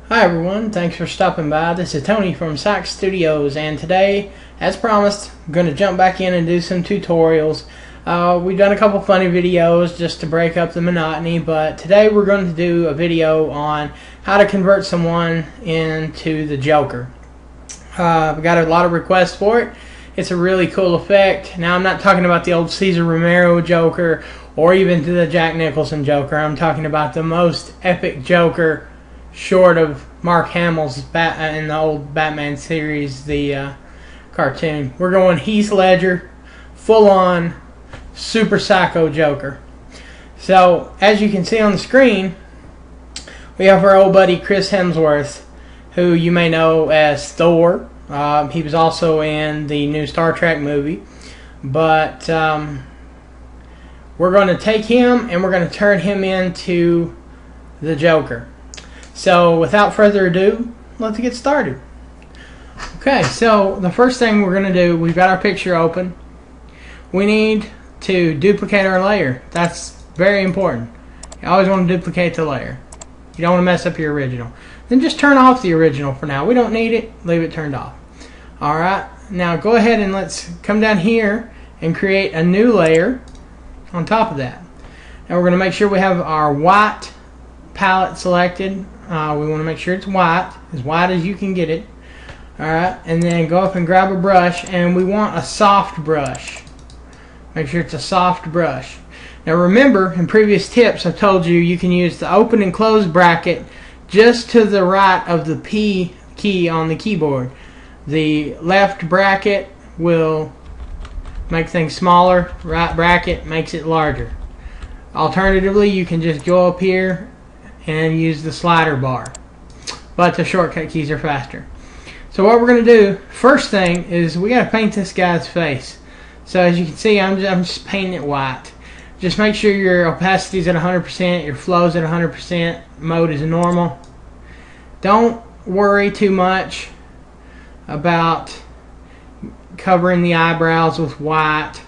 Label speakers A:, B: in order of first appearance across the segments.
A: Hi everyone, thanks for stopping by. This is Tony from Sock Studios, and today, as promised, I'm going to jump back in and do some tutorials. We've done a couple funny videos just to break up the monotony, but today we're going to do a video on how to convert someone into the Joker. We got a lot of requests for it. It's a really cool effect. Now, I'm not talking about the old Cesar Romero Joker or even the Jack Nicholson Joker. I'm talking about the most epic Joker short of Mark Hamill's in the old Batman series, the cartoon. We're going Heath Ledger, full-on super psycho Joker. So, as you can see on the screen, we have our old buddy Chris Hemsworth, who you may know as Thor. He was also in the new Star Trek movie. But we're going to take him and we're going to turn him into the Joker. So without further ado, let's get started. Okay, so the first thing we're going to do, we've got our picture open. We need to duplicate our layer. That's very important. You always want to duplicate the layer. You don't want to mess up your original. Then just turn off the original for now. We don't need it. Leave it turned off. Alright, now go ahead and let's come down here and create a new layer on top of that. Now we're going to make sure we have our white palette selected. We want to make sure it's white as you can get it. Alright, and then go up and grab a brush, and we want a soft brush. Make sure it's a soft brush. Now remember, in previous tips I've told you you can use the open and close bracket just to the right of the P key on the keyboard. The left bracket will make things smaller, right bracket makes it larger. Alternatively, you can just go up here and use the slider bar, but the shortcut keys are faster. So what we're going to do, first thing is we got to paint this guy's face. So as you can see, I'm just painting it white. Just make sure your opacity is at 100%, your flow is at 100%, mode is normal. Don't worry too much about covering the eyebrows with white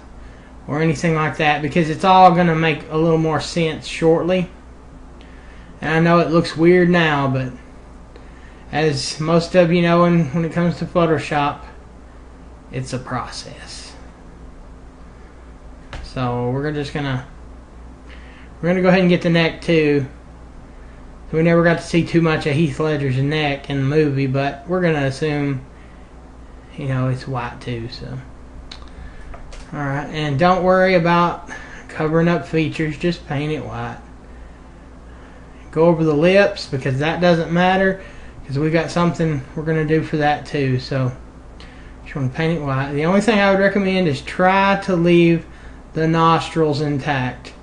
A: or anything like that, because it's all going to make a little more sense shortly. And I know it looks weird now, but as most of you know, when it comes to Photoshop, it's a process. So we're gonna go ahead and get the neck too. So we never got to see too much of Heath Ledger's neck in the movie, but we're gonna assume, you know, it's white too. So, all right, and don't worry about covering up features. Just paint it white. Go over the lips, because that doesn't matter, because we got something we're going to do for that too. So just want to paint it white. The only thing I would recommend is try to leave the nostrils intact,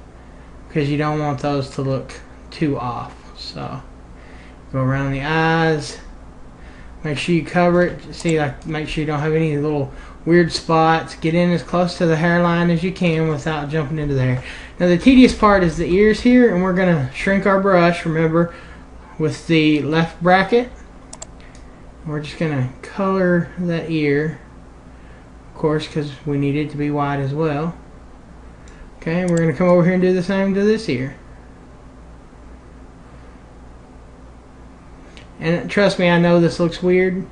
A: because you don't want those to look too off. So go around the eyes, make sure you cover it. See, like, make sure you don't have any little weird spots. Get in as close to the hairline as you can without jumping into there. Now the tedious part is the ears here, and we're going to shrink our brush, remember, with the left bracket. We're just going to color that ear, of course, because we need it to be white as well. Okay, we're going to come over here and do the same to this ear. And trust me, I know this looks weird,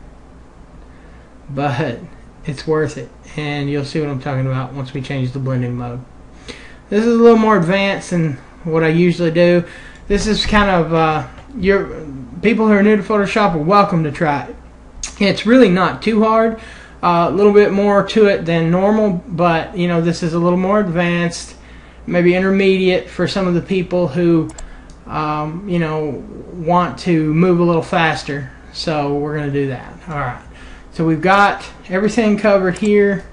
A: but it's worth it, and you'll see what I'm talking about once we change the blending mode. This is a little more advanced than what I usually do. This is kind of your people who are new to Photoshop are welcome to try it. It's really not too hard. A little bit more to it than normal, but you know, this is a little more advanced, maybe intermediate for some of the people who you know, want to move a little faster. So we're going to do that. All right. So we've got everything covered here.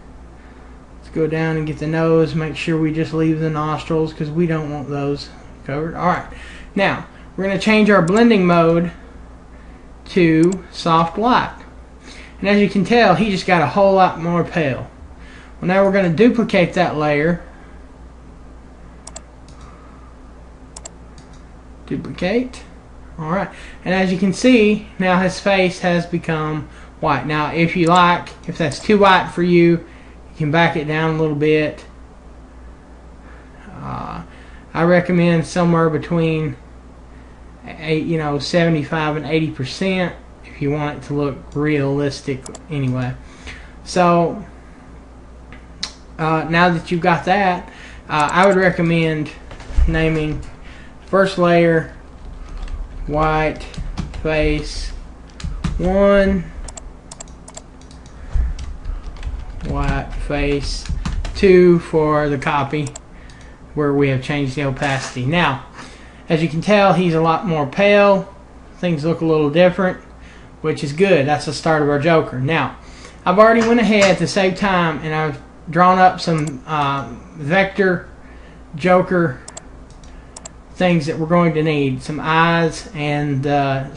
A: Let's go down and get the nose. Make sure we just leave the nostrils, because we don't want those covered. Alright, now we're going to change our blending mode to soft light. And as you can tell, he just got a whole lot more pale. Well, now we're going to duplicate that layer. Duplicate. Alright, and as you can see, now his face has become white. Now if you like, if that's too white for you, you can back it down a little bit. I recommend somewhere between 75 and 80% if you want it to look realistic anyway. So now that you've got that, I would recommend naming first layer white face 1, white face 2 for the copy where we have changed the opacity. Now, as you can tell, he's a lot more pale. Things look a little different, which is good. That's the start of our Joker. Now, I've already went ahead to save time and I've drawn up some vector Joker things that we're going to need. Some eyes and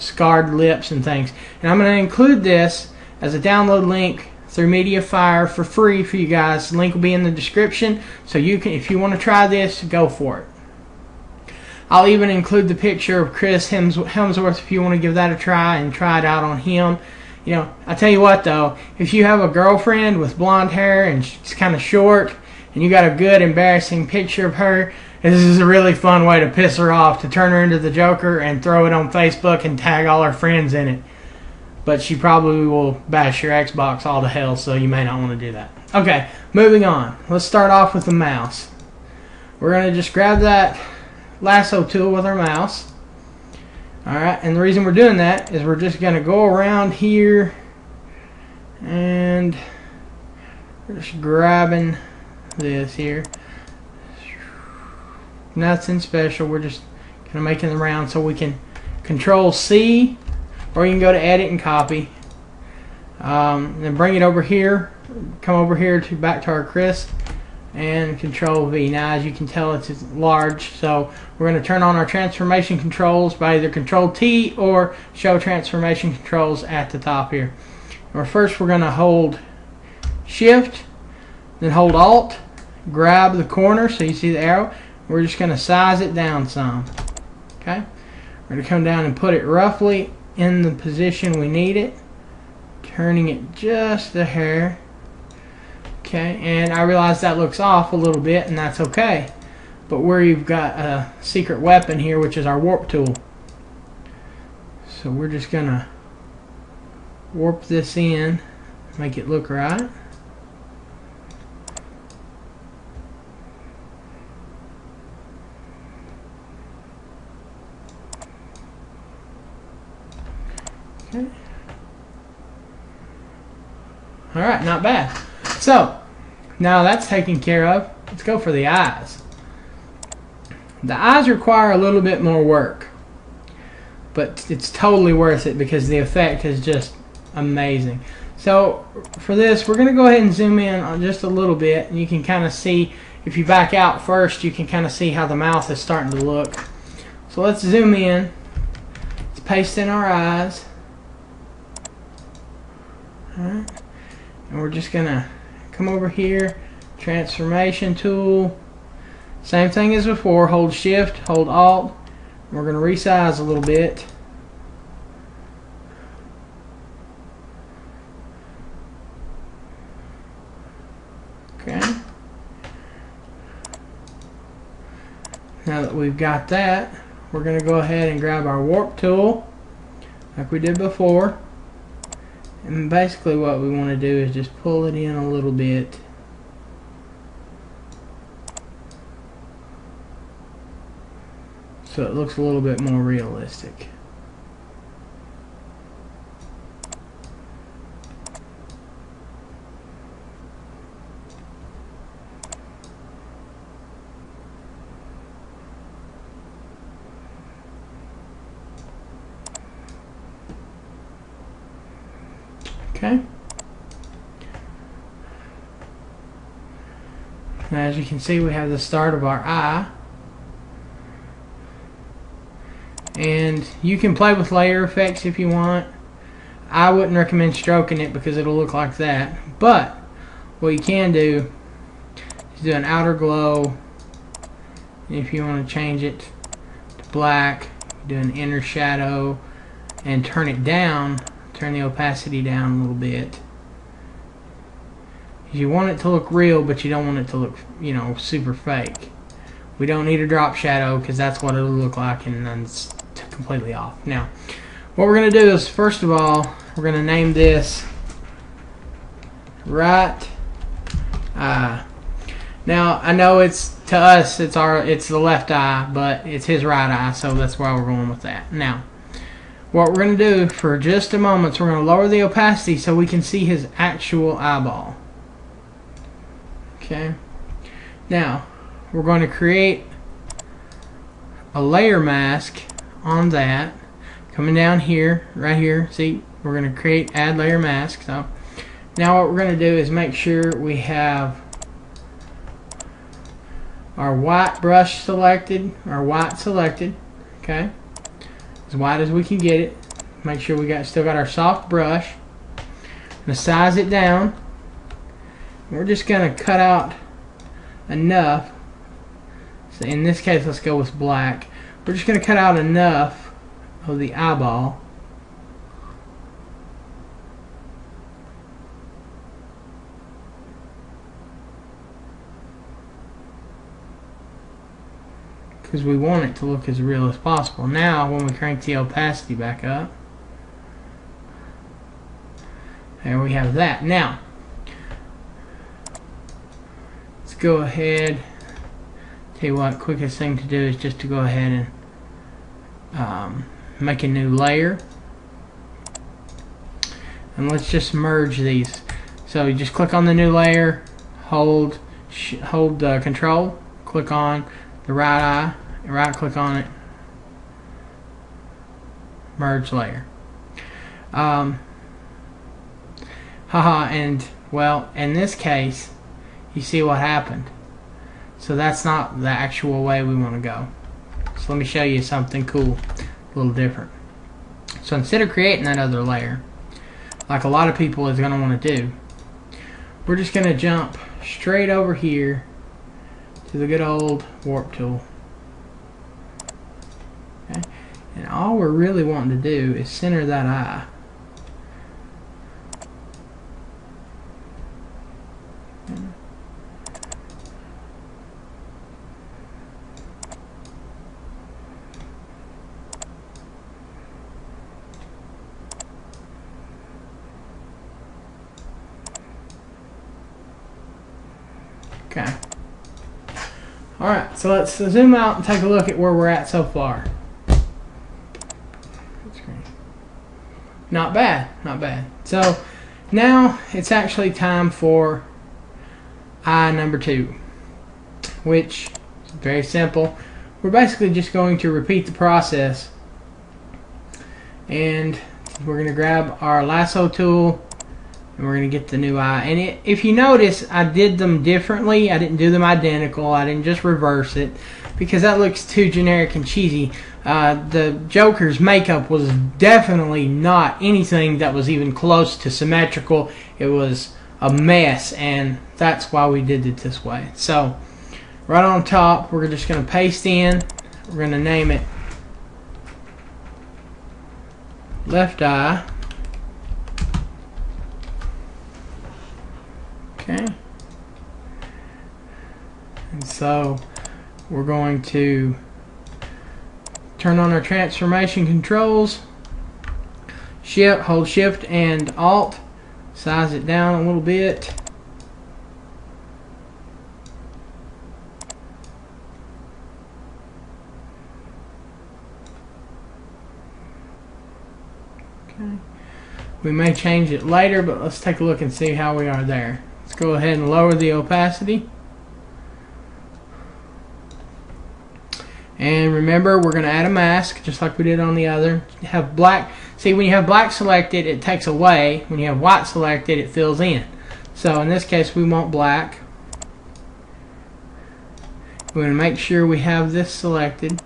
A: scarred lips and things. And I'm going to include this as a download link through MediaFire for free for you guys. The link will be in the description, so you can, if you want to try this, go for it. I'll even include the picture of Chris Hemsworth if you want to give that a try and try it out on him. You know, I tell you what though, if you have a girlfriend with blonde hair and she's kind of short, and you got a good embarrassing picture of her, this is a really fun way to piss her off, to turn her into the Joker and throw it on Facebook and tag all her friends in it. But she probably will bash your Xbox all to hell, so you may not want to do that. Okay, moving on. Let's start off with the mouse. We're going to just grab that lasso tool with our mouse. Alright, and the reason we're doing that is we're just going to go around here and we're just grabbing this here. Nothing special. We're just kind of making the round so we can Control C, or you can go to Edit and Copy. Then bring it over here. Come over here to back to our Chris and Control V. Now, as you can tell, it's large, so we're going to turn on our transformation controls by either Control T or show transformation controls at the top here. First, we're going to hold Shift, then hold Alt, grab the corner so you see the arrow. We're just going to size it down some. Okay, we're going to come down and put it roughly in the position we need it, turning it just a hair. Okay, and I realize that looks off a little bit, and that's okay. But where you've got a secret weapon here, which is our warp tool. So we're just going to warp this in, make it look right. Okay. Alright, not bad. So, now that's taken care of, let's go for the eyes. The eyes require a little bit more work, but it's totally worth it because the effect is just amazing. So, for this, we're going to go ahead and zoom in on just a little bit, and you can kind of see, if you back out first, you can kind of see how the mouth is starting to look. So let's zoom in, let's paste in our eyes. Alright, and we're just going to come over here, transformation tool, same thing as before, hold Shift, hold Alt, we're going to resize a little bit. Okay, now that we've got that, we're going to go ahead and grab our warp tool like we did before. And basically what we want to do is just pull it in a little bit. So it looks a little bit more realistic. Okay. Now, as you can see, we have the start of our eye. And you can play with layer effects if you want. I wouldn't recommend stroking it because it'll look like that. But what you can do is do an outer glow. If you want to change it to black, do an inner shadow and turn it down. Turn the opacity down a little bit. You want it to look real, but you don't want it to look, you know, super fake. We don't need a drop shadow because that's what it'll look like, and then it's completely off. Now, what we're going to do is, first of all, we're going to name this right eye. Now, I know it's, to us, it's the left eye, but it's his right eye, so that's why we're going with that. Now, what we're going to do for just a moment is we're going to lower the opacity so we can see his actual eyeball. Okay. Now, we're going to create a layer mask on that. Coming down here, right here, see, we're going to create add layer mask. So now what we're going to do is make sure we have our white brush selected, okay, as white as we can get it. Make sure we still got our soft brush. I'm going to size it down. We're just going to cut out enough. So in this case, let's go with black. We're just going to cut out enough of the eyeball because we want it to look as real as possible. Now, when we crank the opacity back up, there we have that. Now, let's go ahead. Tell you what, quickest thing to do is just to go ahead and make a new layer. And let's just merge these. So you just click on the new layer, hold Control, click on the right eye, right click on it, merge layer. And well, in this case, you see what happened. So that's not the actual way we want to go. So let me show you something cool, a little different. So instead of creating that other layer, like a lot of people is going to want to do, we're just going to jump straight over here to the good old warp tool. Okay? And all we're really wanting to do is center that eye. Okay. Alright, so let's zoom out and take a look at where we're at so far. Not bad, not bad. So now it's actually time for eye number 2, which is very simple. We're basically just going to repeat the process, and we're going to grab our lasso tool and we're going to get the new eye. And if you notice, I did them differently. I didn't do them identical. I didn't just reverse it because that looks too generic and cheesy. The Joker's makeup was definitely not anything that was even close to symmetrical. It was a mess, and that's why we did it this way. So right on top, we're just going to paste in. We're going to name it left eye. Okay. And so we're going to turn on our transformation controls. Hold Shift and Alt. Size it down a little bit. Okay. We may change it later, but let's take a look and see how we are there. Let's go ahead and lower the opacity. And remember, we're going to add a mask just like we did on the other. Have black. See, when you have black selected, it takes away. When you have white selected, it fills in. So in this case, we want black. We're going to make sure we have this selected.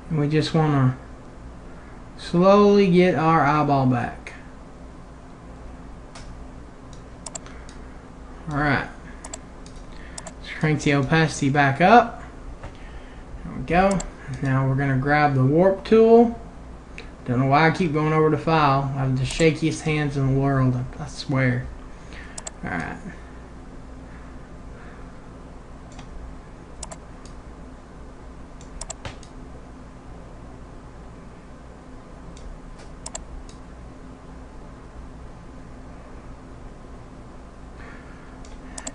A: And we just want to slowly get our eyeball back. Alright. Crank the opacity back up. There we go. Now we're going to grab the warp tool. Don't know why I keep going over to file. I have the shakiest hands in the world, I swear. Alright.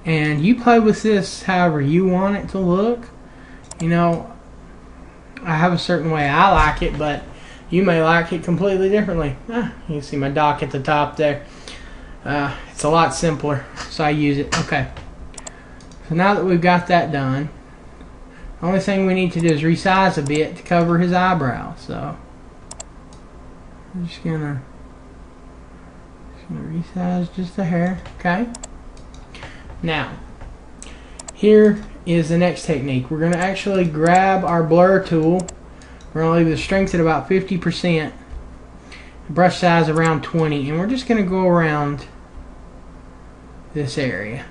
A: And you play with this however you want it to look. You know, I have a certain way I like it, but you may like it completely differently. You can see my dock at the top there. It's a lot simpler, so I use it. Okay. So now that we've got that done, the only thing we need to do is resize a bit to cover his eyebrow. So I'm just gonna resize just a hair. Okay. Now, here is the next technique. We're gonna actually grab our blur tool. We're gonna leave the strength at about 50%, brush size around 20, and we're just gonna go around this area,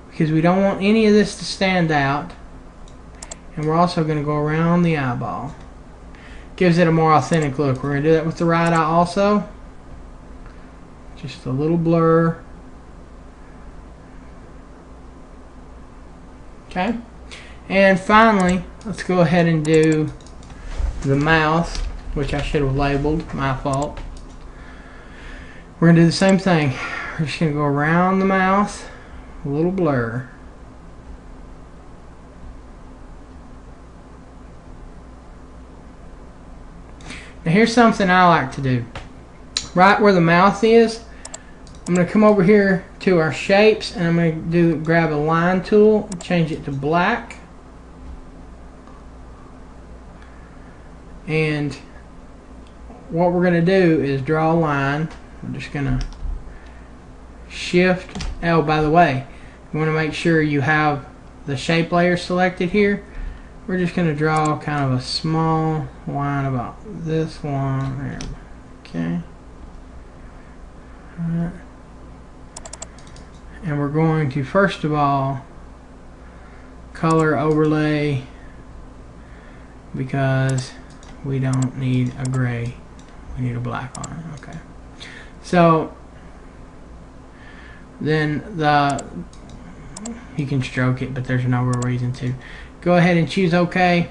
A: because we don't want any of this to stand out, and we're also going to go around the eyeball. Gives it a more authentic look. We're going to do that with the right eye also. Just a little blur. Okay. And finally, let's go ahead and do the mouth, which I should have labeled. My fault. We're going to do the same thing. We're just going to go around the mouth, a little blur. Now here's something I like to do. Right where the mouth is, I'm going to come over here to our shapes, and I'm going to grab a line tool, change it to black. And what we're going to do is draw a line. I'm just going to shift. Oh, by the way, you want to make sure you have the shape layer selected here. We're just going to draw kind of a small line about this one there. Okay. Alright. And we're going to first of all color overlay, because we don't need a gray. We need a black on it. Okay. So then you can stroke it, but there's no real reason to. Go ahead and choose OK.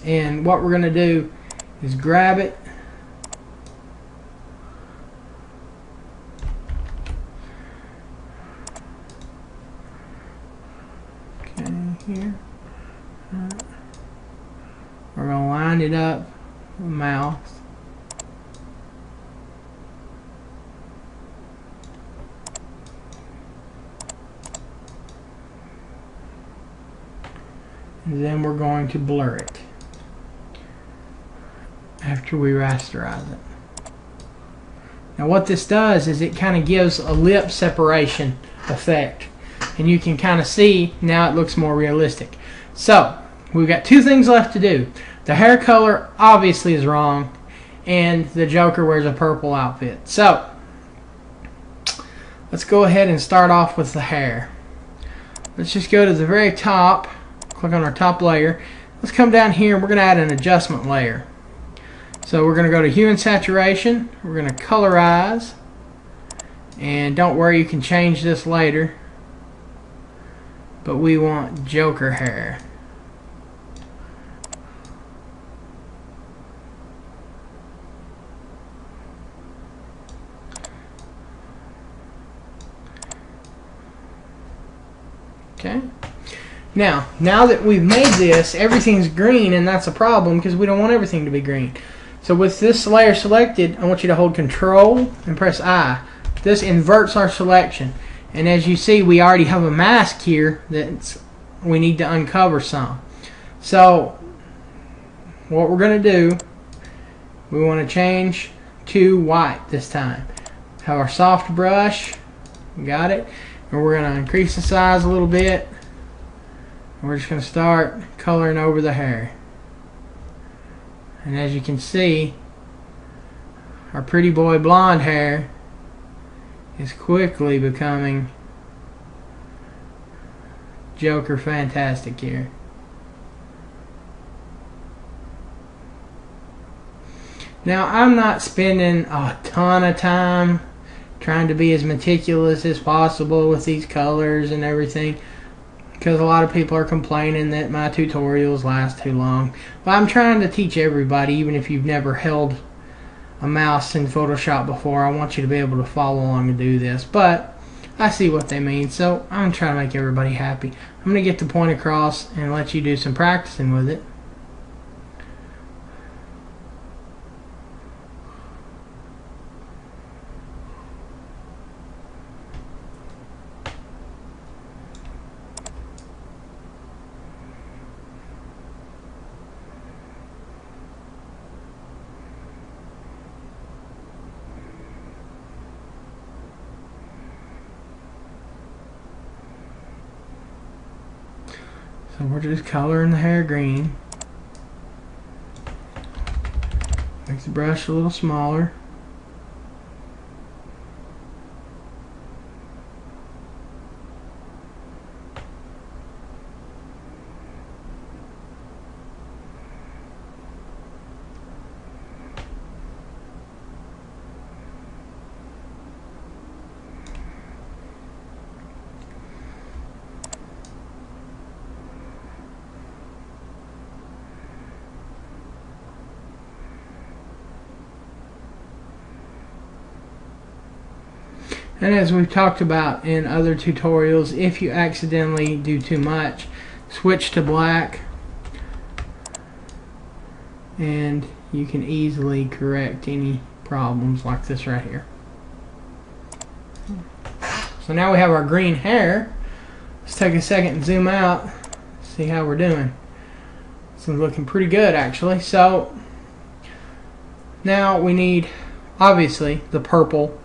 A: And what we're going to do is grab it. Okay, here. We're going to line it up with the mouth. And then we're going to blur it after we rasterize it. Now what this does is it kind of gives a lip separation effect, and you can kind of see now it looks more realistic. So we've got two things left to do. The hair color obviously is wrong, and the Joker wears a purple outfit. So let's go ahead and start off with the hair. Let's just go to the very top. Click on our top layer. Let's come down here and we're going to add an adjustment layer. So we're going to go to hue and saturation. We're going to colorize. And don't worry, you can change this later. But we want Joker hair. Okay. Now that we've made this, everything's green, and that's a problem because we don't want everything to be green. So with this layer selected, I want you to hold Control and press I. This inverts our selection. And as you see, we already have a mask here that we need to uncover some. So what we're going to do, we want to change to white this time. Have our soft brush. Got it. And we're going to increase the size a little bit. We're just going to start coloring over the hair. And as you can see, our pretty boy blonde hair is quickly becoming Joker fantastic here. Now I'm not spending a ton of time trying to be as meticulous as possible with these colors and everything, because a lot of people are complaining that my tutorials last too long. But I'm trying to teach everybody, even if you've never held a mouse in Photoshop before, I want you to be able to follow along and do this. But I see what they mean, so I'm trying to make everybody happy. I'm going to get the point across and let you do some practicing with it. So we're just coloring the hair green. Make the brush a little smaller. And as we've talked about in other tutorials, if you accidentally do too much, switch to black and you can easily correct any problems like this right here. So now we have our green hair. Let's take a second and zoom out, see how we're doing. This is looking pretty good actually. So now we need, obviously, the purple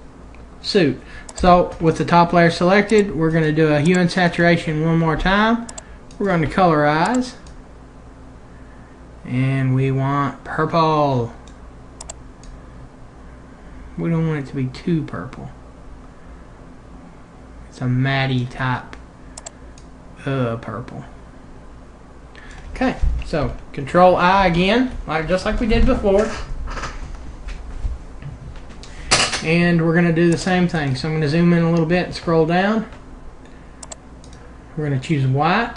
A: suit. So with the top layer selected, we're going to do a hue and saturation one more time. We're going to colorize, and we want purple. We don't want it to be too purple. It's a matty type purple. Okay, so Control I again, just like we did before. And we're going to do the same thing. So I'm going to zoom in a little bit and scroll down. We're going to choose white.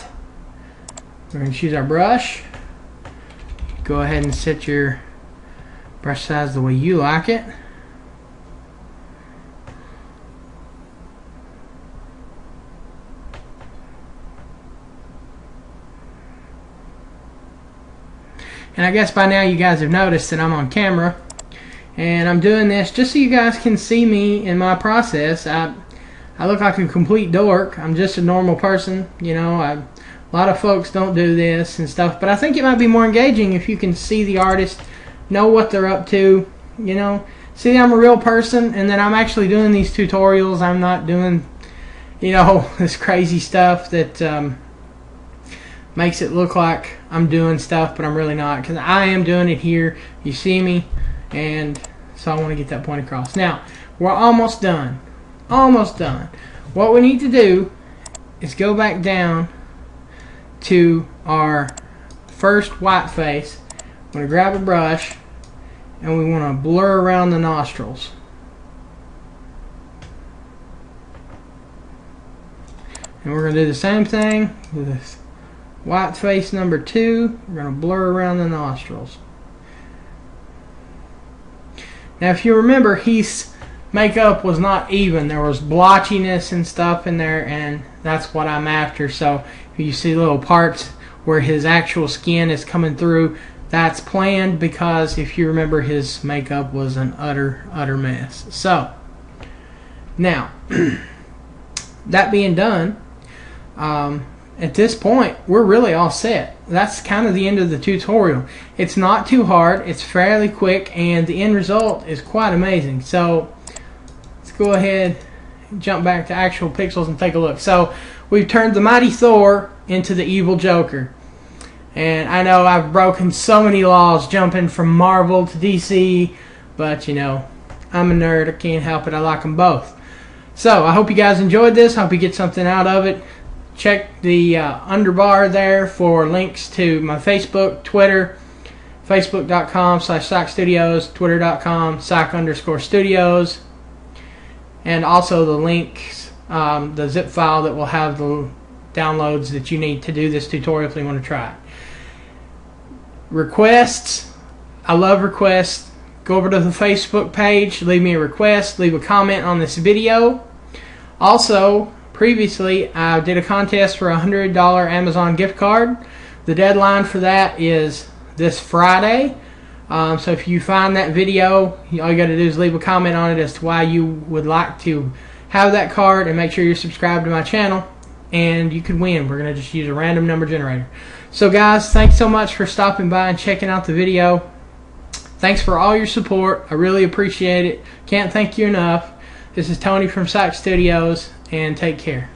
A: We're going to choose our brush. Go ahead and set your brush size the way you like it. And I guess by now you guys have noticed that I'm on camera. And I'm doing this just so you guys can see me in my process. I look like a complete dork. I'm just a normal person, you know. A lot of folks don't do this and stuff, but I think it might be more engaging if you can see the artist, know what they're up to, you know. See, I'm a real person, and then I'm actually doing these tutorials. I'm not doing, you know, this crazy stuff that makes it look like I'm doing stuff, but I'm really not, because I am doing it here. You see me. And so I want to get that point across. Now, we're almost done. Almost done. What we need to do is go back down to our first white face. I'm going to grab a brush and we want to blur around the nostrils. And we're going to do the same thing with this white face number 2. We're going to blur around the nostrils. Now, if you remember, Heath's makeup was not even. There was blotchiness and stuff in there, and that's what I'm after. So, if you see little parts where his actual skin is coming through, that's planned because, if you remember, his makeup was an utter mess. So, now, that being done, at this point, we're really all set. That's kind of the end of the tutorial. It's not too hard, it's fairly quick, and the end result is quite amazing. So let's go ahead and jump back to actual pixels and take a look. So we've turned the mighty Thor into the evil Joker. And I know I've broken so many laws jumping from Marvel to DC, but you know, I'm a nerd, I can't help it, I like them both. So I hope you guys enjoyed this, hope you get something out of it. Check the underbar there for links to my Facebook, Twitter, facebook.com/SockStudios, twitter.com/Sock_Studios, and also the links, the zip file that will have the downloads that you need to do this tutorial if you want to try it. Requests, I love requests. go over to the Facebook page, leave me a request, leave a comment on this video. Also, previously I did a contest for a $100 Amazon gift card. The deadline for that is this Friday. So if you find that video, all you got to do is leave a comment on it as to why you would like to have that card, and make sure you're subscribed to my channel, and you could win. We're going to just use a random number generator. So guys, thanks so much for stopping by and checking out the video. Thanks for all your support. I really appreciate it. Can't thank you enough. This is Tony from Sack Studios, and take care.